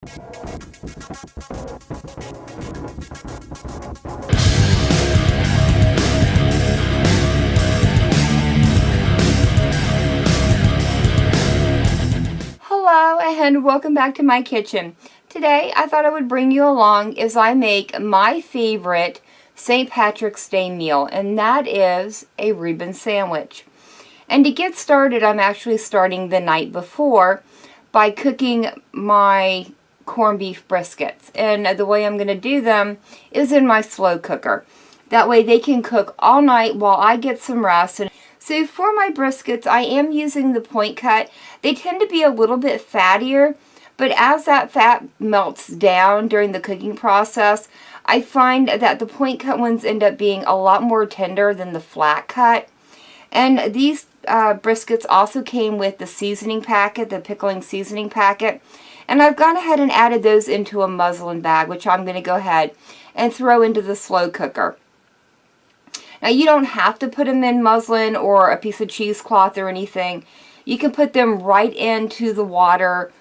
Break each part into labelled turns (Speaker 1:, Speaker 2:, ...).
Speaker 1: Hello and welcome back to my kitchen. Today I thought I would bring you along as I make my favorite St. Patrick's Day meal, and that is a Reuben sandwich. And to get started, I'm actually starting the night before by cooking my corned beef briskets. And the way I'm going to do them is in my slow cooker. That way they can cook all night while I get some rest. And so for my briskets, I am using the point cut. They tend to be a little bit fattier, but as that fat melts down during the cooking process, I find that the point cut ones end up being a lot more tender than the flat cut. And these briskets also came with the seasoning packet, the pickling seasoning packet. And I've gone ahead and added those into a muslin bag, which I'm going to go ahead and throw into the slow cooker. Now, you don't have to put them in muslin or a piece of cheesecloth or anything. You can put them right into the water.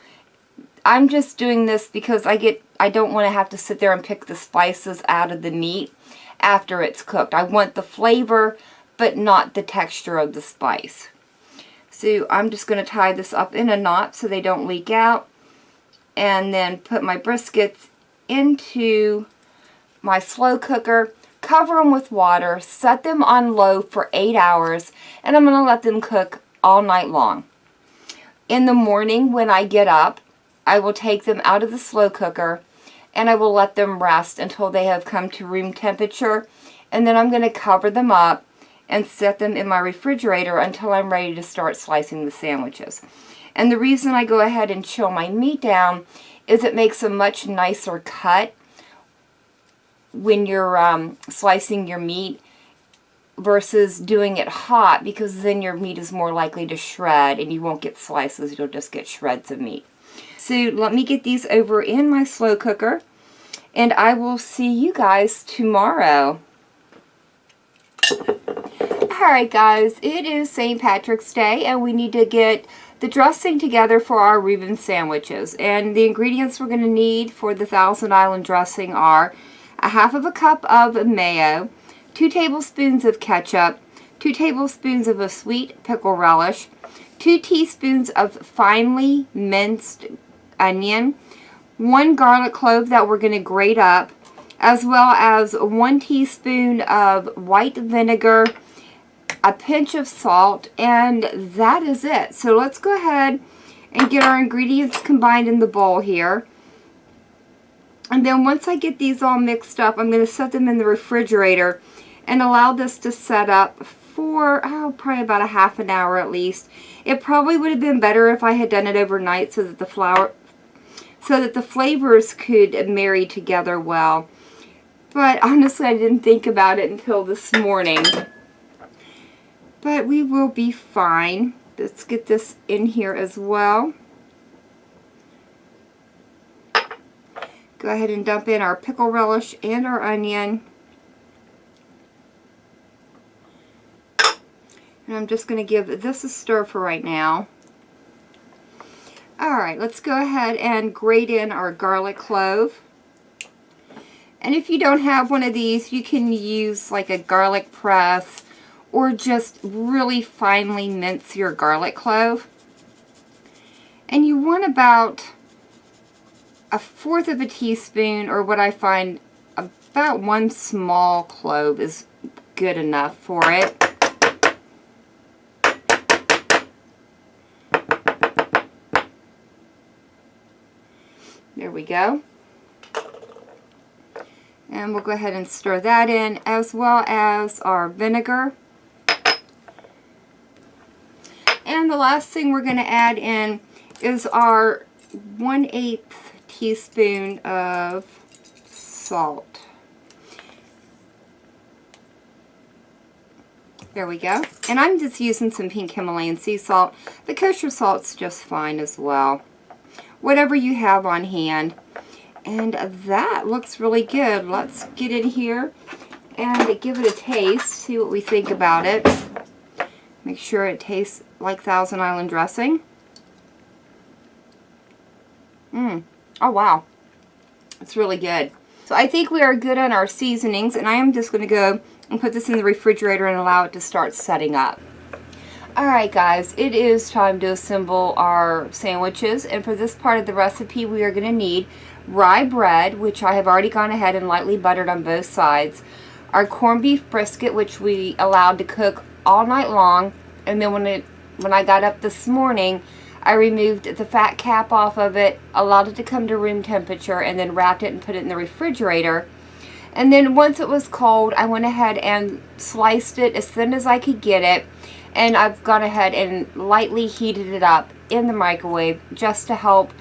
Speaker 1: I'm just doing this because I don't want to have to sit there and pick the spices out of the meat after it's cooked. I want the flavor, but not the texture of the spice. So I'm just going to tie this up in a knot so they don't leak out. And then put my briskets into my slow cooker. Cover them with water, set them on low for 8 hours, and I'm going to let them cook all night long. In the morning when I get up, I will take them out of the slow cooker and I will let them rest until they have come to room temperature, and then I'm going to cover them up and set them in my refrigerator until I'm ready to start slicing the sandwiches. And the reason I go ahead and chill my meat down is it makes a much nicer cut when you're slicing your meat versus doing it hot, because then your meat is more likely to shred and you won't get slices, you'll just get shreds of meat. So let me get these over in my slow cooker and I will see you guys tomorrow. Alright guys, it is St. Patrick's Day and we need to get the dressing together for our Reuben sandwiches. And the ingredients we're going to need for the Thousand Island dressing are a half of a cup of mayo, 2 tablespoons of ketchup, 2 tablespoons of a sweet pickle relish, 2 teaspoons of finely minced onion, 1 garlic clove that we're going to grate up, as well as 1 teaspoon of white vinegar, a pinch of salt, and that is it. So let's go ahead and get our ingredients combined in the bowl here. And then once I get these all mixed up, I'm going to set them in the refrigerator and allow this to set up for, probably about a half an hour at least. It probably would have been better if I had done it overnight so that the flavors could marry together well. But honestly, I didn't think about it until this morning. But we will be fine. Let's get this in here as well. Go ahead and dump in our pickle relish and our onion. And I'm just going to give this a stir for right now. Alright, let's go ahead and grate in our garlic clove. And if you don't have one of these, you can use like a garlic press or just really finely mince your garlic clove. And you want about 1/4 of a teaspoon, or what I find about 1 small clove is good enough for it. There we go. And we'll go ahead and stir that in, as well as our vinegar. And the last thing we're going to add in is our 1/8 teaspoon of salt. There we go. And I'm just using some pink Himalayan sea salt. The kosher salt's just fine as well. Whatever you have on hand. And that looks really good. Let's get in here and give it a taste. See what we think about it. Make sure it tastes like Thousand Island dressing. Oh, wow. It's really good. So I think we are good on our seasonings, and I am just going to go and put this in the refrigerator and allow it to start setting up. Alright guys, it is time to assemble our sandwiches, and for this part of the recipe we are going to need rye bread, which I have already gone ahead and lightly buttered on both sides, our corned beef brisket, which we allowed to cook all night long, and then when I got up this morning, I removed the fat cap off of it, allowed it to come to room temperature, and then wrapped it and put it in the refrigerator. And then once it was cold, I went ahead and sliced it as thin as I could get it, and I've gone ahead and lightly heated it up in the microwave just to help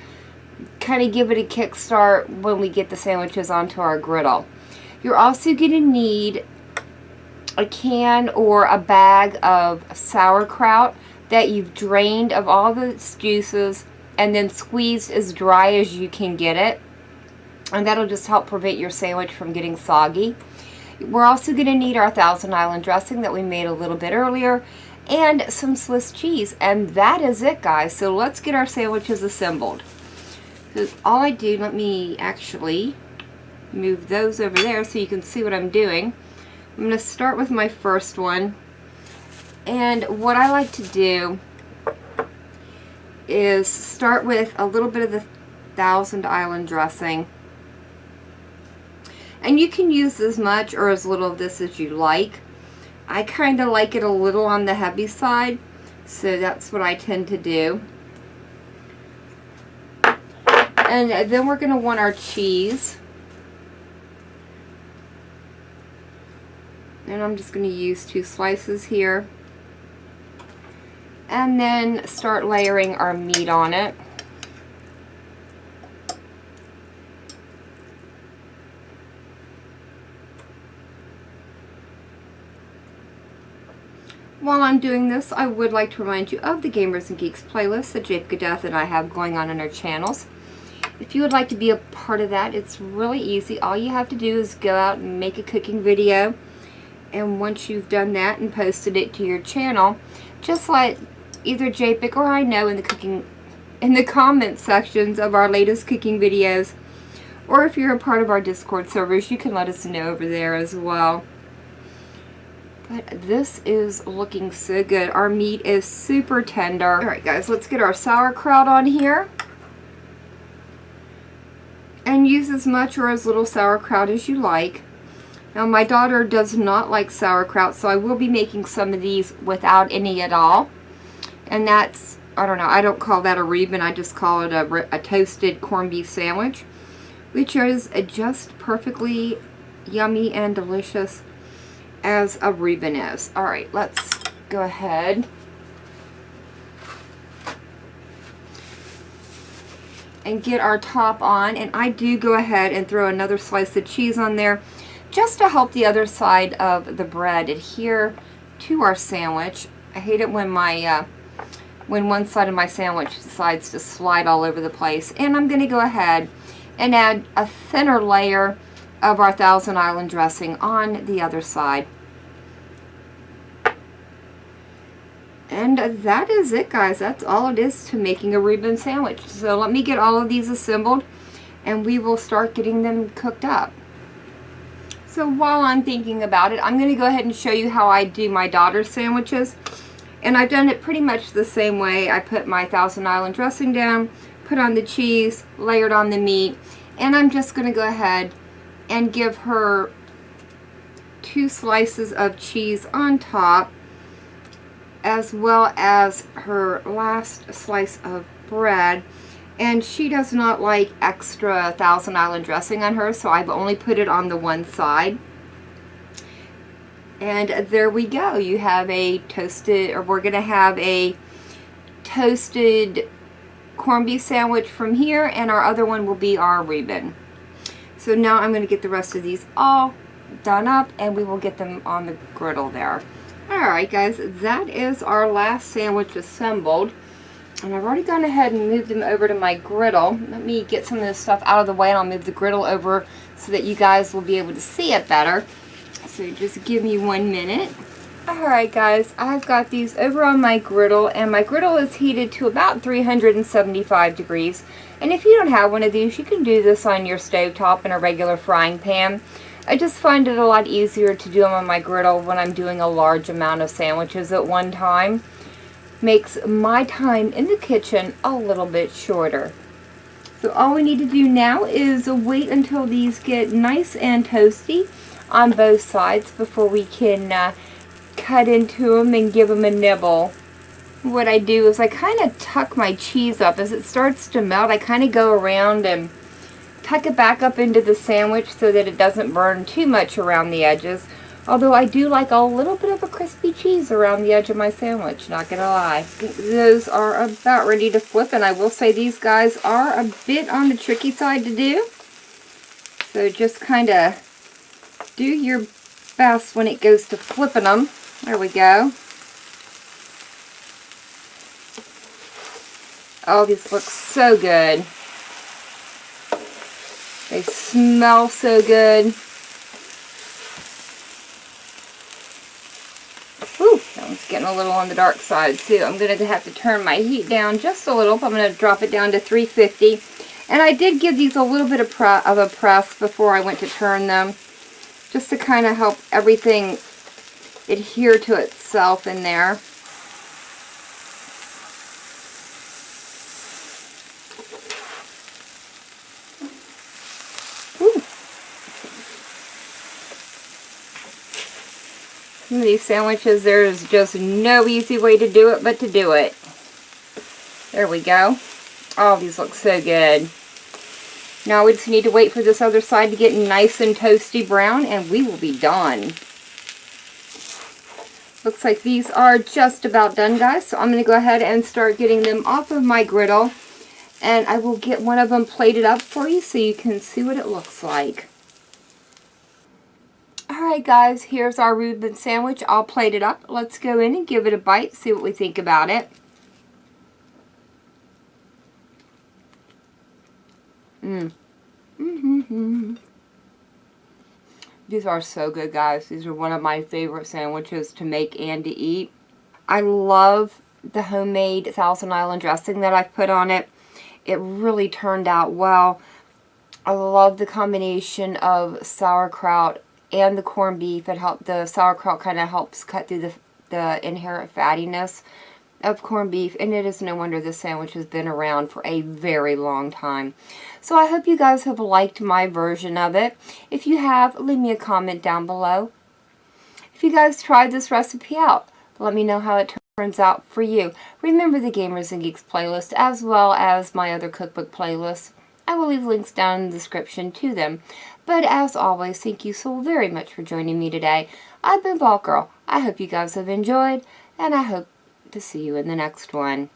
Speaker 1: kind of give it a kickstart when we get the sandwiches onto our griddle. You're also going to need a can or a bag of sauerkraut that you've drained of all the juices and then squeezed as dry as you can get it. And that'll just help prevent your sandwich from getting soggy. We're also going to need our Thousand Island dressing that we made a little bit earlier, and some Swiss cheese. And that is it, guys. So let's get our sandwiches assembled. So all I do, let me actually move those over there so you can see what I'm doing. I'm going to start with my first one. And what I like to do is start with a little bit of the Thousand Island dressing. And you can use as much or as little of this as you like. I kind of like it a little on the heavy side, so that's what I tend to do. And then we're going to want our cheese. And I'm just going to use 2 slices here. And then start layering our meat on it. While I'm doing this, I would like to remind you of the Gamers and Geeks playlist that Jake and I have going on our channels. If you would like to be a part of that, it's really easy. All you have to do is go out and make a cooking video, and once you've done that and posted it to your channel, just let either JPIC or I know in the comment sections of our latest cooking videos, or if you're a part of our Discord servers, you can let us know over there as well. But this is looking so good. Our meat is super tender. Alright guys, let's get our sauerkraut on here. And use as much or as little sauerkraut as you like. Now my daughter does not like sauerkraut, so I will be making some of these without any at all. And that's, I don't know, I don't call that a Reuben, I just call it a toasted corned beef sandwich, which is just perfectly yummy and delicious as a Reuben is. Alright, let's go ahead and get our top on, and I do go ahead and throw another slice of cheese on there just to help the other side of the bread adhere to our sandwich. I hate it when when one side of my sandwich decides to slide all over the place. And I'm going to go ahead and add a thinner layer of our Thousand Island dressing on the other side. And that is it, guys. That's all it is to making a Reuben sandwich. So let me get all of these assembled and we will start getting them cooked up. So while I'm thinking about it, I'm going to go ahead and show you how I do my daughter's sandwiches. And I've done it pretty much the same way. I put my Thousand Island dressing down, put on the cheese, layered on the meat, and I'm just going to go ahead and give her 2 slices of cheese on top, as well as her last slice of bread. And she does not like extra Thousand Island dressing on hers, so I've only put it on the one side. And there we go. You have a toasted, or we're going to have a toasted corned beef sandwich from here, and our other one will be our Reuben. So now I'm going to get the rest of these all done up, and we will get them on the griddle there. Alright guys, that is our last sandwich assembled. And I've already gone ahead and moved them over to my griddle. Let me get some of this stuff out of the way, and I'll move the griddle over so that you guys will be able to see it better. So just give me 1 minute. Alright guys, I've got these over on my griddle, and my griddle is heated to about 375 degrees. And if you don't have one of these, you can do this on your stovetop in a regular frying pan. I just find it a lot easier to do them on my griddle when I'm doing a large amount of sandwiches at one time. Makes my time in the kitchen a little bit shorter. So all we need to do now is wait until these get nice and toasty on both sides before we can cut into them and give them a nibble. What I do is I kind of tuck my cheese up. As it starts to melt, I kind of go around and tuck it back up into the sandwich so that it doesn't burn too much around the edges. Although I do like a little bit of a crispy cheese around the edge of my sandwich, not gonna lie. Those are about ready to flip, and I will say these guys are a bit on the tricky side to do. So just kind of do your best when it goes to flipping them. There we go. Oh, these look so good. They smell so good. Ooh, that one's getting a little on the dark side too. I'm going to have to turn my heat down just a little. I'm going to drop it down to 350. And I did give these a little bit of a press before I went to turn them, just to kind of help everything adhere to itself in there. Some of these sandwiches, there's just no easy way to do it but to do it. There we go. Oh, these look so good. Now we just need to wait for this other side to get nice and toasty brown and we will be done. Looks like these are just about done, guys. So I'm going to go ahead and start getting them off of my griddle. And I will get one of them plated up for you so you can see what it looks like. Alright guys, here's our Reuben sandwich all plated up. Let's go in and give it a bite, see what we think about it. These are so good, guys. These are one of my favorite sandwiches to make and to eat. I love the homemade Thousand Island dressing that I've put on it. It really turned out well. I love the combination of sauerkraut and the corned beef. The sauerkraut kind of helps cut through the inherent fattiness of corned beef, and it is no wonder this sandwich has been around for a very long time. So I hope you guys have liked my version of it. If you have, leave me a comment down below. If you guys tried this recipe out, let me know how it turns out for you. Remember the Gamers and Geeks playlist as well as my other cookbook playlists. I will leave links down in the description to them. But as always, thank you so very much for joining me today. I've been Vault Girl. I hope you guys have enjoyed, and I hope to see you in the next one.